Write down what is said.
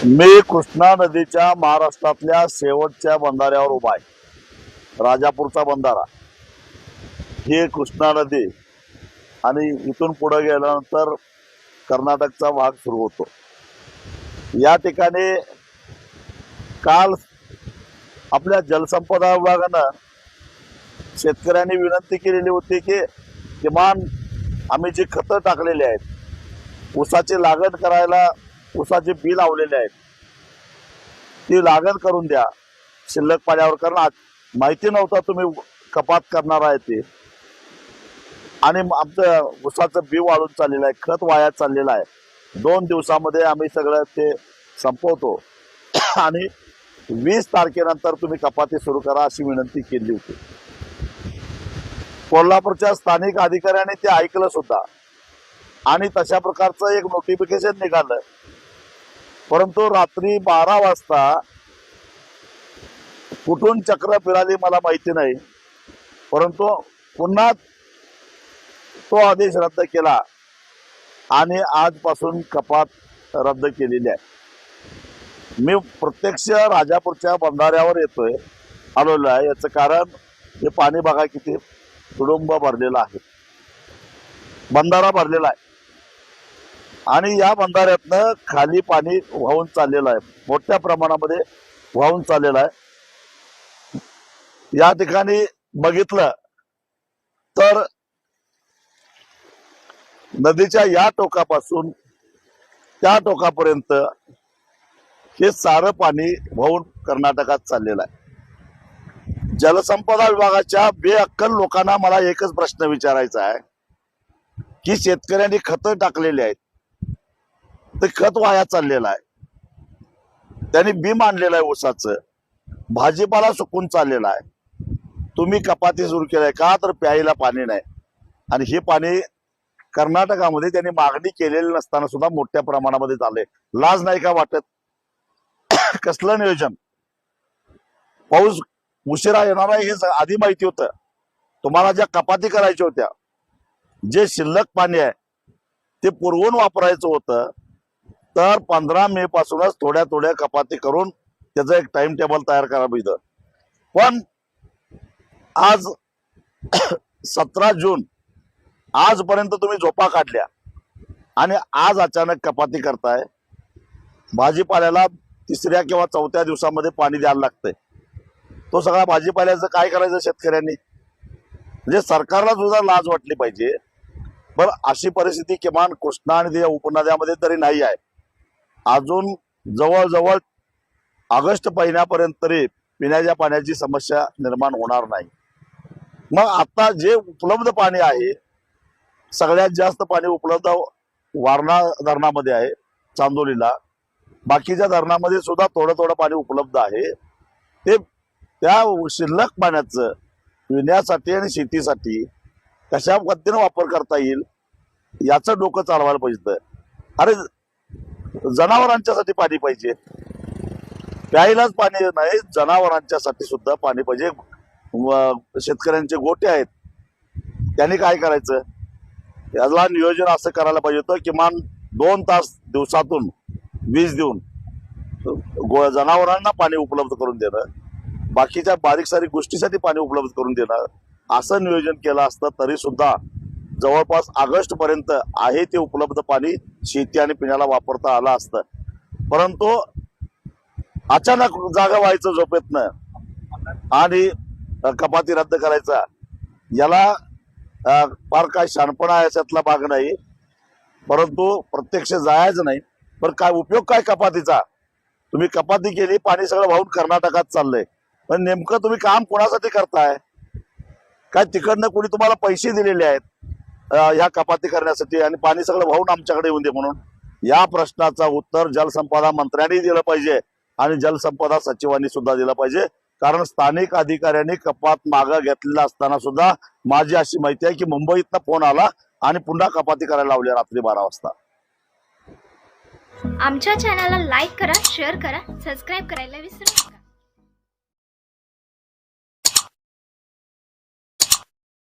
मी कृष्णा नदीच्या महाराष्ट्रातल्या शेवटच्या बंधाऱ्यावर उभा आहे। राजापूरचा बंधारा, ही कृष्णा नदी आणि इथून पुढे गेल्यानंतर कर्नाटकचा भाग सुरू होतो। या ठिकाणी काल आपल्या जलसंपदा विभागानं शेतकऱ्यांनी विनंती केलेली होती की किमान आम्ही जी खतं टाकलेली आहेत, ऊसाची लागण करायला ऊसाचे बी लावलेले आहेत, ती लागण करून द्या शिल्लक पाण्यावर। कारण माहिती नव्हता तुम्ही कपात करणार आहे ते, आणि आमचं ऊसाचं बी वाळून चाललेलं आहे, खत वाया चाललेलं आहे। 2 दिवसामध्ये आम्ही सगळं ते संपवतो आणि 20 तारखेनंतर तुम्ही कपाती सुरू करा अशी विनंती केली होती। कोल्हापूरच्या स्थानिक अधिकाऱ्यांनी ते ऐकलं सुद्धा आणि तशा प्रकारचं एक नोटिफिकेशन निघालं। परंतु रात्री 12 वाजता कुठून चक्र फिराली मला माहिती नाही, परंतु पुन्हा तो आदेश रद्द केला आणि आजपासून कपात रद्द केलेली आहे। मी प्रत्यक्ष राजापूरच्या बंधाऱ्यावर आलेलो आहे। याचं कारण हे पाणी बघा किती तुडुंब भरलेलं आहे, बंधारा भरलेला आहे आणि या बंधाऱ्यातनं खाली पाणी वाहून चाललेलं आहे, मोठ्या प्रमाणामध्ये वाहून चाललेलं आहे। या ठिकाणी बघितलं तर नदीच्या या टोकापासून त्या टोकापर्यंत हे सारं पाणी वाहून कर्नाटकात चाललेलं आहे। जलसंपदा विभागाच्या बेअक्कल लोकांना मला एकच प्रश्न विचारायचा आहे की शेतकऱ्यांनी खतं टाकलेली आहेत, ते खत वाया चाललेलं आहे, त्यांनी बी मांडलेलं आहे ऊसाचं, भाजीपाला सुकून चाललेला आहे। तुम्ही कपाती सुरू केलाय का? तर प्यायला पाणी नाही, आणि हे पाणी कर्नाटकामध्ये त्यांनी मागणी केलेली नसताना सुद्धा मोठ्या प्रमाणामध्ये झाले। लाज नाही का वाटत? कसलं नियोजन? पाऊस उशिरा येणार आहे हे आधी माहिती होतं तुम्हाला। ज्या कपाती करायच्या होत्या, जे शिल्लक पाणी आहे ते पुरवून वापरायचं होतं, तर 15 मे पासूनच थोड्या थोड्या कपाती करून त्याचं एक टाइम टेबल तयार करावं इथं। पण आज 17 जून, आजपर्यंत तुम्ही झोपा काढल्या आणि आज अचानक कपाती करताय। भाजीपाल्याला 3ऱ्या किंवा 4थ्या दिवसामध्ये पाणी द्यायला लागतंय, तो सगळा भाजीपाल्याचं काय करायचं शेतकऱ्यांनी? म्हणजे सरकारला सुद्धा लाज वाटली पाहिजे। बरं, अशी परिस्थिती किमान कृष्णा आणि त्या उपनद्यामध्ये तरी नाही आहे। अजून जवळजवळ ऑगस्ट महिन्यापर्यंत तरी पिण्याच्या पाण्याची समस्या निर्माण होणार नाही। मग आता जे उपलब्ध पाणी आहे, सगळ्यात जास्त पाणी उपलब्ध वारणा धरणामध्ये आहे, चांदोलीला। बाकीच्या धरणामध्ये सुद्धा थोडं थोडं पाणी उपलब्ध आहे। ते त्या शिल्लक पाण्याचं पिण्यासाठी आणि शेतीसाठी कशा पद्धतीने वापर करता येईल याचं डोकं चालवायला पाहिजे। अरे, जनावरांच्यासाठी पाणी पाहिजे, प्यायलाच पाणी नाही, जनावरांच्यासाठी सुद्धा पाणी पाहिजे। शेतकऱ्यांचे गोटे आहेत, त्यांनी काय करायचं? याला नियोजन असं करायला पाहिजे होतं, किमान 2 तास दिवसातून वीज देऊन जनावरांना पाणी उपलब्ध करून देणं, बाकीच्या बारीक सारीक गोष्टीसाठी पाणी उपलब्ध करून देणं, असं नियोजन केलं असतं तरी सुद्धा जवळपास ऑगस्ट पर्यंत आहे ते उपलब्ध पाणी शेती आणि पिण्याला वापरता आलं असतं। परंतु अचानक जागा व्हायचं झोपेतनं आणि कपाती रद्द करायचा, याला फार काय शहाणपणा याच्यातला भाग नाही, परंतु प्रत्यक्ष जायचं नाही। पण काय उपयोग काय कपातीचा? तुम्ही कपाती केली, पाणी सगळं वाहून कर्नाटकात चाललंय, पण नेमकं तुम्ही काम कोणासाठी करताय? काय तिकडनं कोणी तुम्हाला पैसे दिलेले आहेत ह्या कपाती करण्यासाठी आणि पाणी सगळं वाहून आमच्याकडे येऊन दे म्हणून? या प्रश्नाचा उत्तर जलसंपदा मंत्र्यांनी दिलं पाहिजे आणि जलसंपदा सचिवांनी सुद्धा दिलं पाहिजे। कारण स्थानिक अधिकाऱ्यांनी कपात मागं घेतलेला असताना सुद्धा माझी अशी माहिती आहे की मुंबईतनं फोन आला आणि पुन्हा कपाती करायला लावली रात्री 12 वाजता। आमच्या चॅनलला लाईक करा, शेअर करा, सबस्क्राईब करायला विसरू नका।